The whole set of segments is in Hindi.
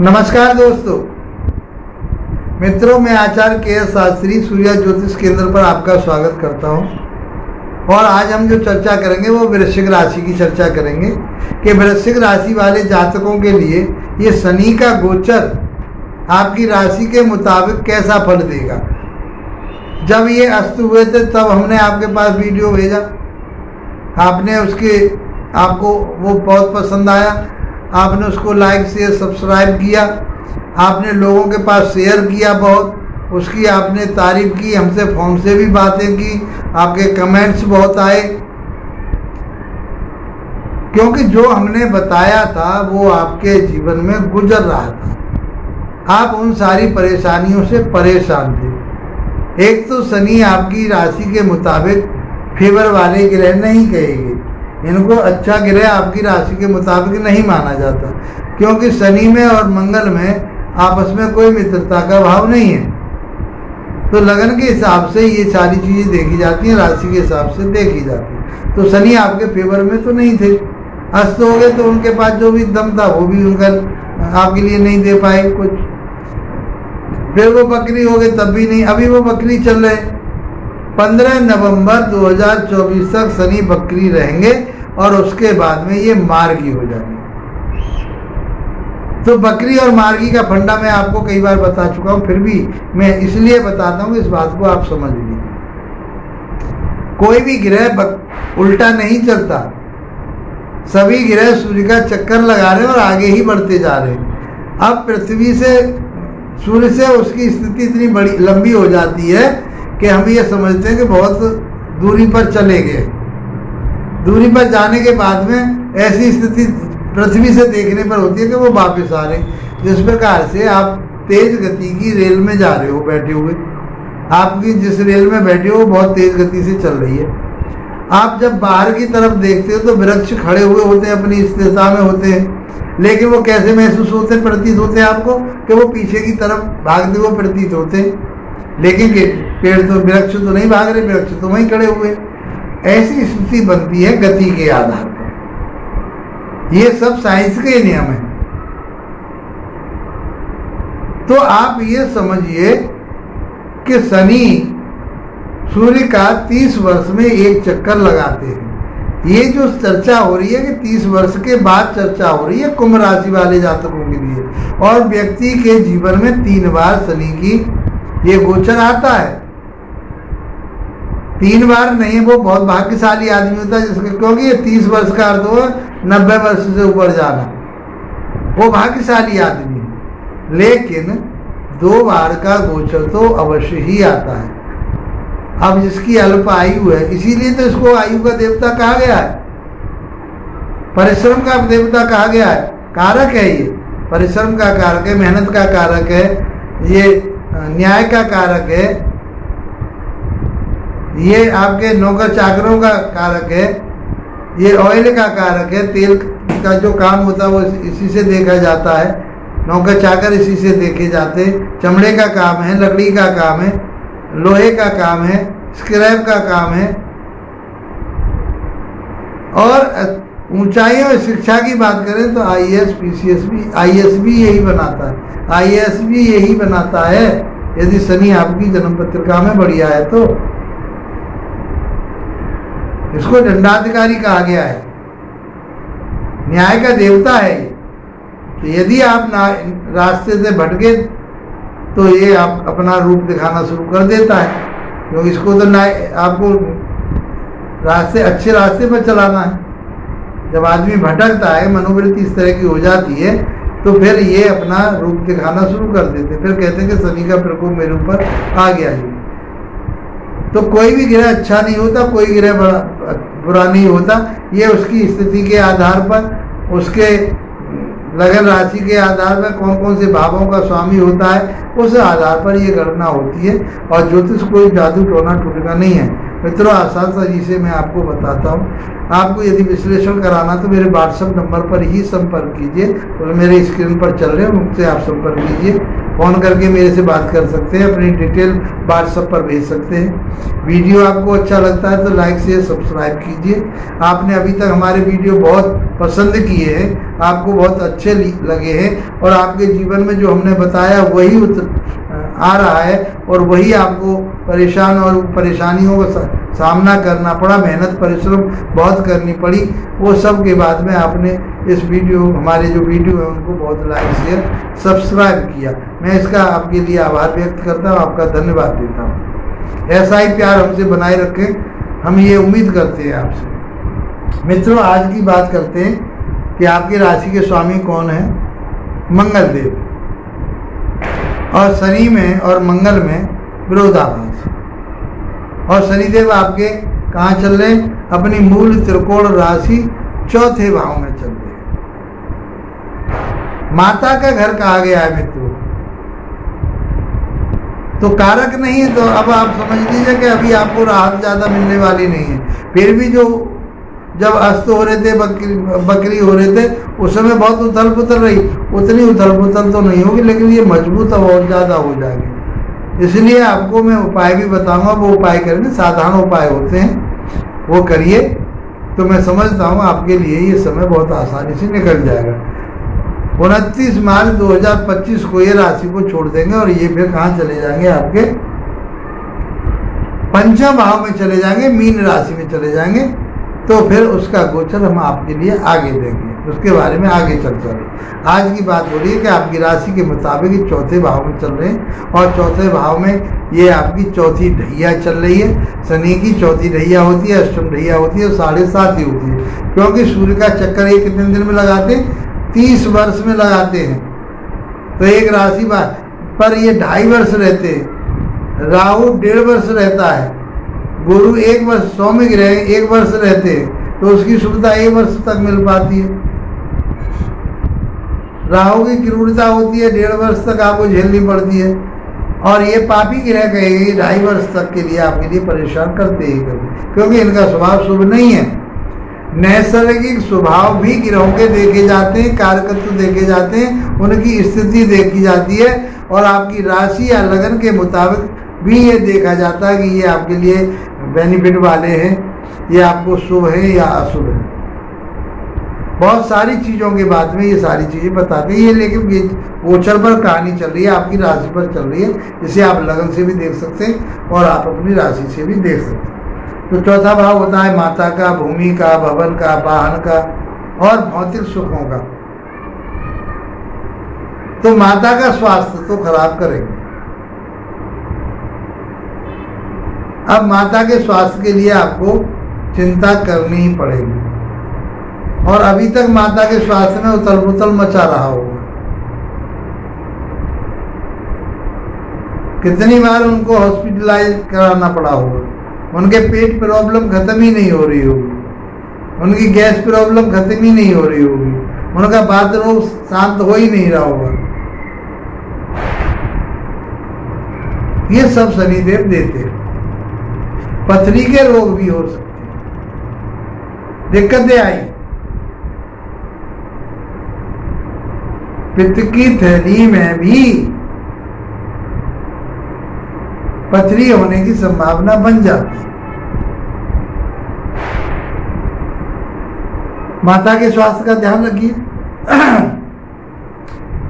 नमस्कार दोस्तों मित्रों, मैं आचार्य के शास्त्री सूर्य ज्योतिष केंद्र पर आपका स्वागत करता हूं। और आज हम जो चर्चा करेंगे वो वृश्चिक राशि की चर्चा करेंगे कि वृश्चिक राशि वाले जातकों के लिए ये शनि का गोचर आपकी राशि के मुताबिक कैसा फल देगा। जब ये अस्त हुए थे तब हमने आपके पास वीडियो भेजा, आपने आपको वो बहुत पसंद आया, आपने उसको लाइक शेयर सब्सक्राइब किया, आपने लोगों के पास शेयर किया, बहुत उसकी आपने तारीफ की, हमसे फोन से भी बातें की, आपके कमेंट्स बहुत आए, क्योंकि जो हमने बताया था वो आपके जीवन में गुजर रहा था। आप उन सारी परेशानियों से परेशान थे। एक तो शनि आपकी राशि के मुताबिक फेवर वाले ग्रह नहीं कहेंगे, इनको अच्छा ग्रह आपकी राशि के मुताबिक नहीं माना जाता, क्योंकि शनि में और मंगल में आपस में कोई मित्रता का भाव नहीं है। तो लगन के हिसाब से ये सारी चीज़ें देखी जाती हैं, राशि के हिसाब से देखी जाती है। तो शनि आपके फेवर में तो नहीं थे, अस्त हो गए तो उनके पास जो भी दम था वो भी उनका आपके लिए नहीं दे पाए कुछ। फिर वो बकरी हो गए तब भी नहीं, अभी वो बकरी चल रहे। 15 नवंबर 2024 तक शनि बकरी रहेंगे और उसके बाद में ये मार्गी हो जाएंगे। तो बकरी और मार्गी का फंडा मैं आपको कई बार बता चुका हूं, फिर भी मैं इसलिए बताता हूं कि इस बात को आप समझ लीजिए। कोई भी ग्रह उल्टा नहीं चलता, सभी ग्रह सूर्य का चक्कर लगा रहे हैं और आगे ही बढ़ते जा रहे हैं। अब पृथ्वी से सूर्य से उसकी स्थिति इतनी बड़ी लंबी हो जाती है कि हम ये समझते हैं कि बहुत दूरी पर चले गए। दूरी पर जाने के बाद में ऐसी स्थिति पृथ्वी से देखने पर होती है कि वो वापस आ रहे। जिस प्रकार से आप तेज गति की रेल में जा रहे हो बैठे हुए, आपकी जिस रेल में बैठे हो वो बहुत तेज गति से चल रही है। आप जब बाहर की तरफ देखते हो तो वृक्ष खड़े हुए होते हैं, अपनी स्थिरता में होते हैं, लेकिन वो कैसे महसूस होते हैं, प्रतीत होते हैं आपको कि वो पीछे की तरफ भागते हुए प्रतीत होते हैं। लेकिन पेड़ तो वृक्ष तो नहीं भाग रहे, वृक्ष तो वहीं खड़े हुए। ऐसी स्थिति बनती है गति के आधार पर। ये सब साइंस के नियम है। तो आप ये समझिए कि शनि सूर्य का 30 वर्ष में एक चक्कर लगाते हैं। ये जो चर्चा हो रही है कि 30 वर्ष के बाद चर्चा हो रही है कुंभ राशि वाले जातकों के लिए, और व्यक्ति के जीवन में 3 बार शनि की ये गोचर आता है। 3 बार नहीं, वो बहुत भाग्यशाली आदमी होता है जिसके, क्योंकि ये 30 वर्ष का अर्थ हो 90 वर्ष से ऊपर जाना, वो भाग्यशाली आदमी है। लेकिन 2 बार का गोचर तो अवश्य ही आता है। अब जिसकी अल्प आयु है, इसीलिए तो इसको आयु का देवता कहा गया है, परिश्रम का देवता कहा गया है। कारक है ये, परिश्रम का कारक है, मेहनत का कारक है, ये न्याय का कारक है, ये आपके नौकर चाकरों का कारक है, ये ऑयल का कारक है, तेल का जो काम होता है वो इसी से देखा जाता है, नौकर चाकर इसी से देखे जाते। चमड़े का काम है, लकड़ी का काम है, लोहे का काम है, स्क्रैप का काम है। और ऊंचाइयों में शिक्षा की बात करें तो IAS PCS भी, IAS भी यही बनाता है, IAS भी यही बनाता है यदि शनि आपकी जन्म पत्रिका में बढ़िया है तो। इसको दंडाधिकारी कहा गया है, न्याय का देवता है ये। तो यदि आप रास्ते से भटके तो ये आप अपना रूप दिखाना शुरू कर देता है, क्योंकि इसको तो आपको अच्छे रास्ते पर चलाना है। जब आदमी भटकता है, मनोवृत्ति इस तरह की हो जाती है, तो फिर ये अपना रूप दिखाना शुरू कर देते, फिर कहते हैं कि शनि का प्रकोप मेरे ऊपर आ गया है। तो कोई भी ग्रह अच्छा नहीं होता, कोई ग्रह बुरा नहीं होता। ये उसकी स्थिति के आधार पर, उसके लगन राशि के आधार पर, कौन कौन से भावों का स्वामी होता है, उस आधार पर ये गणना होती है। और ज्योतिष कोई जादू टोना टोटका नहीं है मित्रों, आसान सा से मैं आपको बताता हूँ। आपको यदि विश्लेषण कराना तो मेरे व्हाट्सएप नंबर पर ही संपर्क कीजिए, और मेरे स्क्रीन पर चल रहे हैं, उनसे आप संपर्क कीजिए। फ़ोन करके मेरे से बात कर सकते हैं, अपनी डिटेल व्हाट्सएप पर भेज सकते हैं। वीडियो आपको अच्छा लगता है तो लाइक शेयर सब्सक्राइब कीजिए। आपने अभी तक हमारे वीडियो बहुत पसंद किए हैं, आपको बहुत अच्छे लगे हैं और आपके जीवन में जो हमने बताया वही आ रहा है और वही आपको परेशान और परेशानियों का सामना करना पड़ा, मेहनत परिश्रम बहुत करनी पड़ी, वो सब के बाद में आपने इस वीडियो हमारे जो वीडियो है उनको बहुत लाइक शेयर सब्सक्राइब किया। मैं इसका आपके लिए आभार व्यक्त करता हूँ, आपका धन्यवाद देता हूँ। ऐसा ही प्यार हमसे बनाए रखें, हम ये उम्मीद करते हैं आपसे। मित्रों, आज की बात करते हैं कि आपकी राशि के स्वामी कौन है। मंगल देव, और शनि में और मंगल में विरोधाभास, और शनिदेव आपके कहाँ चल रहे हैं? अपनी मूल त्रिकोण राशि चौथे भाव में चल रहे हैं। माता का घर कहा गया है मित्रों, तो कारक नहीं है, तो अब आप समझ लीजिए कि अभी आपको राहत ज्यादा मिलने वाली नहीं है। फिर भी जो जब अस्त हो रहे थे, बकरी हो रहे थे, उस समय बहुत उथल पुथल रही, उतनी उथल पुथल तो नहीं होगी, लेकिन ये मजबूत अब और ज़्यादा हो जाएगी। इसलिए आपको मैं उपाय भी बताऊंगा, वो उपाय करेंगे, साधारण उपाय होते हैं, वो करिए तो मैं समझता हूँ आपके लिए ये समय बहुत आसानी से निकल जाएगा। 29 मार्च 2025 को ये राशि को छोड़ देंगे और ये फिर कहाँ चले जाएंगे? आपके पंचम भाव में चले जाएंगे, मीन राशि में चले जाएंगे। तो फिर उसका गोचर हम आपके लिए आगे देंगे, उसके बारे में आगे चर्चा होगी। आज की बात हो रही है कि आपकी राशि के मुताबिक चौथे भाव में चल रहे हैं और चौथे भाव में ये आपकी चौथी ढैया चल रही है। शनि की चौथी ढैया होती है, अष्टम ढैया होती है और 7.5 ही होती है, क्योंकि सूर्य का चक्कर ये कितने दिन में लगाते हैं? 30 वर्ष में लगाते हैं। तो एक राशि पर ये 2.5 वर्ष रहते हैं, राहु 1.5 वर्ष रहता है, गुरु 1 वर्ष, सौम्य ग्रह 1 वर्ष रहते हैं, तो उसकी सुविधा 1 वर्ष तक मिल पाती है। राहु की क्रूरता होती है, 1.5 वर्ष तक आपको झेलनी पड़ती है, और ये पापी ग्रह कहेगी 2.5 वर्ष तक के लिए आपके लिए परेशान करते ही करते, क्योंकि इनका स्वभाव शुभ नहीं है। नैसर्गिक स्वभाव भी ग्रहों के देखे जाते हैं, कारकत्व देखे जाते हैं, उनकी स्थिति देखी जाती है, और आपकी राशि या लगन के मुताबिक भी ये देखा जाता है कि ये आपके लिए बेनिफिट वाले हैं, ये आपको शुभ है या अशुभ है। बहुत सारी चीज़ों के बाद में ये सारी चीज़ें बताते हैं ये, लेकिन ये गोचर पर कहानी चल रही है, आपकी राशि पर चल रही है। इसे आप लगन से भी देख सकते हैं और आप अपनी राशि से भी देख सकते हैं। तो चौथा भाव होता है माता का, भूमि का, भवन का, वाहन का और भौतिक सुखों का। तो माता का स्वास्थ्य तो खराब करेंगे। अब माता के स्वास्थ्य के लिए आपको चिंता करनी ही पड़ेगी, और अभी तक माता के स्वास्थ्य में उथल पुथल मचा रहा होगा। कितनी बार उनको हॉस्पिटलाइज कराना पड़ा होगा, उनके पेट प्रॉब्लम खत्म ही नहीं हो रही होगी, उनकी गैस प्रॉब्लम खत्म ही नहीं हो रही होगी, उनका बाथरूम शांत हो ही नहीं रहा होगा। ये सब शनिदेव देते हैं। पथरी के रोग भी हो सकते हैं, दिक्कतें आई, पित्त की थैली में भी पथरी होने की संभावना बन जाती है। माता के स्वास्थ्य का ध्यान रखिए।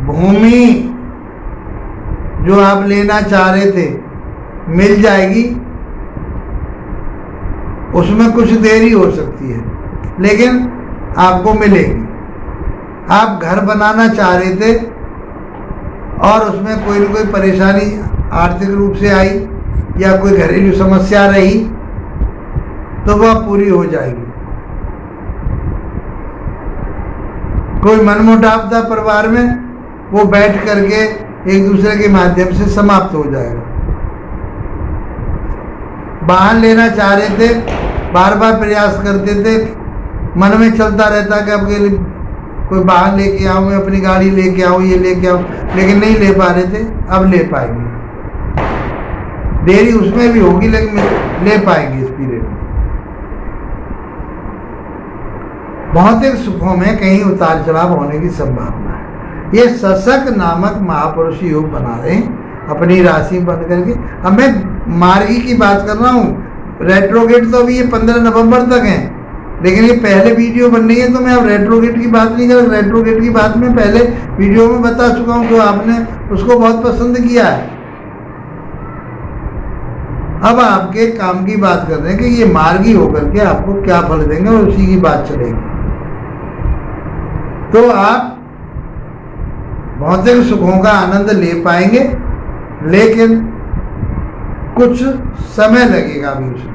भूमि जो आप लेना चाह रहे थे मिल जाएगी, उसमें कुछ देरी हो सकती है लेकिन आपको मिलेगी। आप घर बनाना चाह रहे थे और उसमें कोई न कोई परेशानी आर्थिक रूप से आई या कोई घरेलू समस्या रही तो वह पूरी हो जाएगी। कोई मनमुटाव था परिवार में, वो बैठ करके एक दूसरे के माध्यम से समाप्त हो जाएगा। वाहन लेना चाह रहे थे, बार बार प्रयास करते थे, मन में चलता रहता कि अब कोई वाहन लेके आऊँ, अपनी गाड़ी लेके आऊँ, ये लेके आऊँ, लेकिन नहीं ले पा रहे थे, अब ले पाएंगे। देरी उसमें भी होगी लेकिन ले पाएंगे इस पीरियड में। भौतिक सुखों में कहीं उतार चढ़ाव होने की संभावना है, ये शशक नामक महापुरुष योग बना रहे हैं अपनी राशि बंद करके। अब मैं मार्गी की बात कर रहा हूँ। रेट्रोगेट तो अभी ये 15 नवंबर तक है, लेकिन ये पहले वीडियो बन रही है तो मैं अब रेट्रोगेट की बात नहीं कर रहा। रेट्रोगेट की बात मैं पहले वीडियो में बता चुका हूँ, जो आपने उसको बहुत पसंद किया है। अब आपके काम की बात कर रहे हैं कि ये मार्गी होकर के आपको क्या फल देंगे, और उसी की बात चलेगी। तो आप भौतिक सुखों का आनंद ले पाएंगे, लेकिन कुछ समय लगेगा अभी उसमें।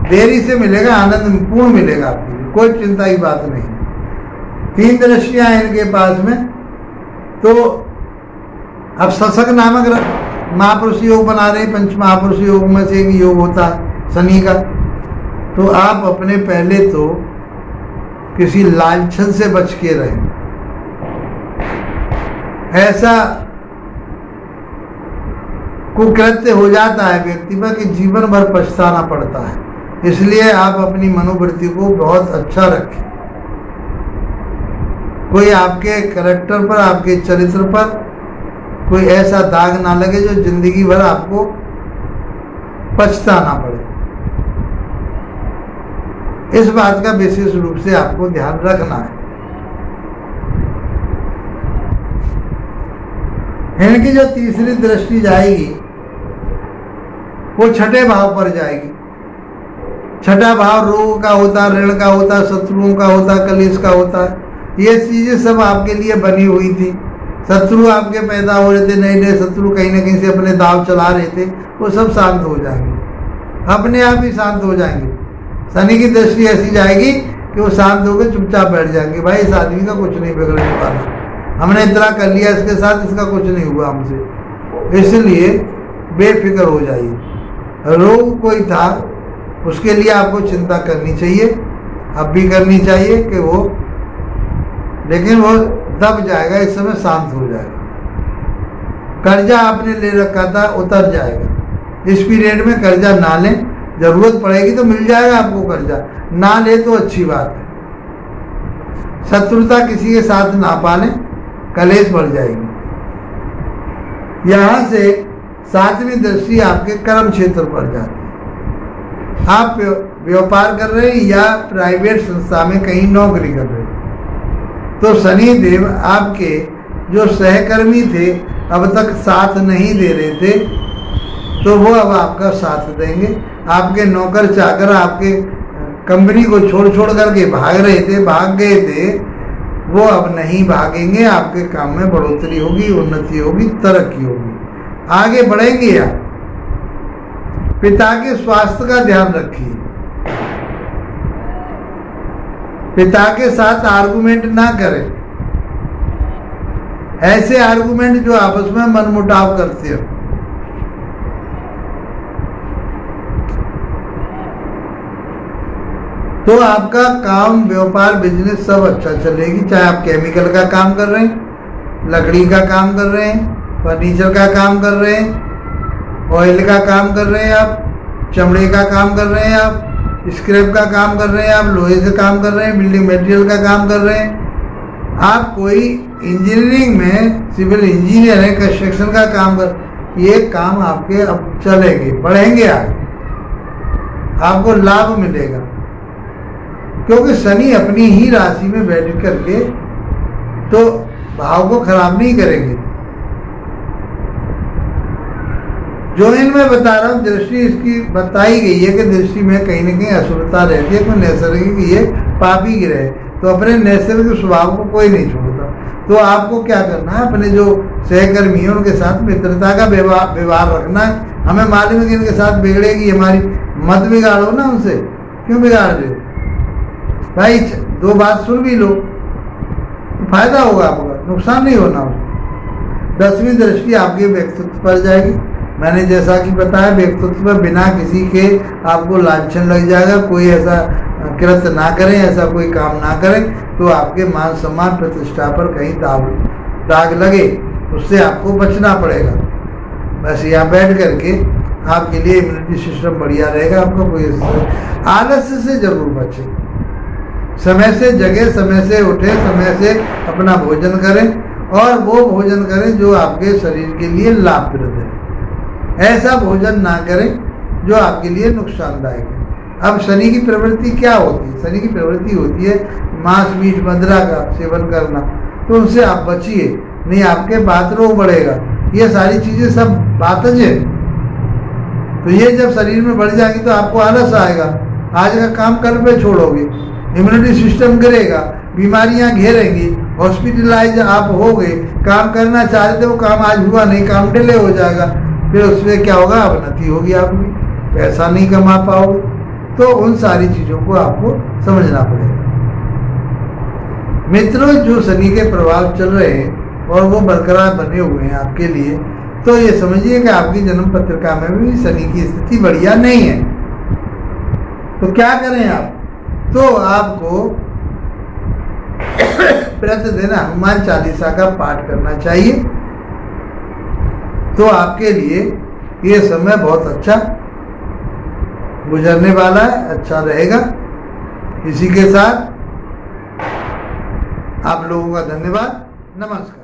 देरी से मिलेगा, आनंद पूर्ण मिलेगा आपके लिए, कोई चिंता की बात नहीं। 3 दृष्टियां हैं इनके पास में। तो अब शशक नामक महापुरुष योग बना रहे हैं। पंच महापुरुष योग में से एक योग होता है शनि का। तो आप अपने पहले तो किसी लालचन से बच के रहें। ऐसा कुकृत्य हो जाता है व्यक्ति पर कि जीवन भर पछताना पड़ता है। इसलिए आप अपनी मनोवृत्ति को बहुत अच्छा रखें। कोई आपके कैरेक्टर पर, आपके चरित्र पर कोई ऐसा दाग ना लगे जो जिंदगी भर आपको पछताना पड़े। इस बात का विशेष रूप से आपको ध्यान रखना है। इनकी जो तीसरी दृष्टि जाएगी वो छठे भाव पर जाएगी। छठा भाव रोग का होता, ऋण का होता, शत्रुओं का होता, कलेश का होता है। ये चीजें सब आपके लिए बनी हुई थी। शत्रु आपके पैदा हो रहे थे, नए नए शत्रु कहीं ना कहीं से अपने दाव चला रहे थे, वो सब शांत हो जाएंगे, अपने आप ही शांत हो जाएंगे। शनि की दृष्टि ऐसी जाएगी कि वो शांत होकर चुपचाप बैठ जाएंगे। भाई इस आदमी का कुछ नहीं बिगड़ने वाला, हमने इतना कर लिया इसके साथ, इसका कुछ नहीं हुआ हमसे, इसलिए बेफिक्र हो जाइए। रोग कोई था उसके लिए आपको चिंता करनी चाहिए, अब भी करनी चाहिए कि वो, लेकिन वो दब जाएगा, इस समय शांत हो जाएगा। कर्जा आपने ले रखा था उतर जाएगा। इस पीरियड में कर्जा ना लें, जरूरत पड़ेगी तो मिल जाएगा आपको कर्जा, ना ले तो अच्छी बात है। शत्रुता किसी के साथ ना पालें, कलेश बढ़ जाएगी। यहां से 7वीं दृष्टि आपके कर्म क्षेत्र पर जाती है। आप व्यापार कर रहे हैं या प्राइवेट संस्था में कहीं नौकरी कर रहे हैं, तो शनि देव आपके जो सहकर्मी थे अब तक साथ नहीं दे रहे थे, तो वो अब आपका साथ देंगे। आपके नौकर चाकर आपके कंपनी को छोड़ छोड़ करके भाग रहे थे, भाग गए थे, वो अब नहीं भागेंगे। आपके काम में बढ़ोतरी होगी, उन्नति होगी, तरक्की होगी, आगे बढ़ेंगे आप। पिता के स्वास्थ्य का ध्यान रखिए। पिता के साथ आर्गुमेंट ना करें, ऐसे आर्गुमेंट जो आपस में मनमुटाव करते हो। तो आपका काम, व्यापार, बिजनेस सब अच्छा चलेगी। चाहे आप केमिकल का काम कर रहे हैं, लकड़ी का काम कर रहे हैं, फर्नीचर का काम कर रहे हैं, ऑयल का काम कर रहे हैं आप, चमड़े का काम कर रहे हैं आप, स्क्रैप का काम कर रहे हैं आप, लोहे से काम कर रहे हैं, बिल्डिंग मटेरियल का काम कर रहे हैं आप, कोई इंजीनियरिंग में सिविल इंजीनियर है, कंस्ट्रक्शन का काम कर, ये काम आपके अब चलेंगे, बढ़ेंगे आगे, आपको लाभ मिलेगा। क्योंकि शनि अपनी ही राशि में बैठ करके तो भाव को खराब नहीं करेंगे। जो इनमें बता रहा हूँ, दृष्टि इसकी बताई गई है कि दृष्टि में कहीं न कहीं असुरता रहती है, कोई नैसर्गिक ये पापी ग्रह है, तो अपने नैसर्गिक स्वभाव को कोई नहीं छोड़ता। तो आपको क्या करना है, अपने जो सहकर्मी है उनके साथ मित्रता का व्यवहार रखना है। हमें मालूम है कि इनके साथ बिगड़ेगी हमारी, मत बिगाड़ो ना उनसे, क्यों बिगाड़ रहे हो भाई? 2 बात सुन भी लो तो फायदा होगा आपका, नुकसान नहीं होना उसको। 10वीं दृष्टि आपके व्यक्तित्व पर जाएगी। मैंने जैसा कि बताया, व्यक्तित्व पर बिना किसी के आपको लांछन लग जाएगा। कोई ऐसा कृत्य ना करें, ऐसा कोई काम ना करें तो आपके मान सम्मान प्रतिष्ठा पर कहीं दाग लगे, उससे आपको बचना पड़ेगा। बस यहाँ बैठ करके आपके लिए इम्यूनिटी सिस्टम बढ़िया रहेगा। आपको कोई आलस्य से जरूर बचे, समय से जगे, समय से उठे, समय से अपना भोजन करें और वो भोजन करें जो आपके शरीर के लिए लाभप्रद है। ऐसा भोजन ना करें जो आपके लिए नुकसानदायक है। अब शनि की प्रवृत्ति क्या होती है? शनि की प्रवृत्ति होती है मांस मीट मदिरा का सेवन करना, तो उनसे आप बचिए, नहीं आपके बात रोग बढ़ेगा। ये सारी चीजें सब बातज है। तो ये जब शरीर में बढ़ जाएगी तो आपको आलस आएगा, आज का काम कल पे छोड़ोगे, इम्यूनिटी सिस्टम गिरेगा, बीमारियां घेरेंगी, हॉस्पिटलाइज आप हो गए, काम करना चाह रहे थे वो काम आज हुआ नहीं, काम डिले हो जाएगा, फिर उसमें क्या होगा? अवनति होगी, आपकी पैसा नहीं कमा पाओगे। तो उन सारी चीजों को आपको समझना पड़ेगा। मित्रों, जो शनि के प्रभाव चल रहे हैं और वो बरकरार बने हुए हैं आपके लिए, तो ये समझिए कि आपकी जन्म पत्रिका में भी शनि की स्थिति बढ़िया नहीं है। तो क्या करें आप? तो आपको प्रतिदिन हनुमान चालीसा का पाठ करना चाहिए। तो आपके लिए ये समय बहुत अच्छा गुजरने वाला है, अच्छा रहेगा। इसी के साथ आप लोगों का धन्यवाद, नमस्कार।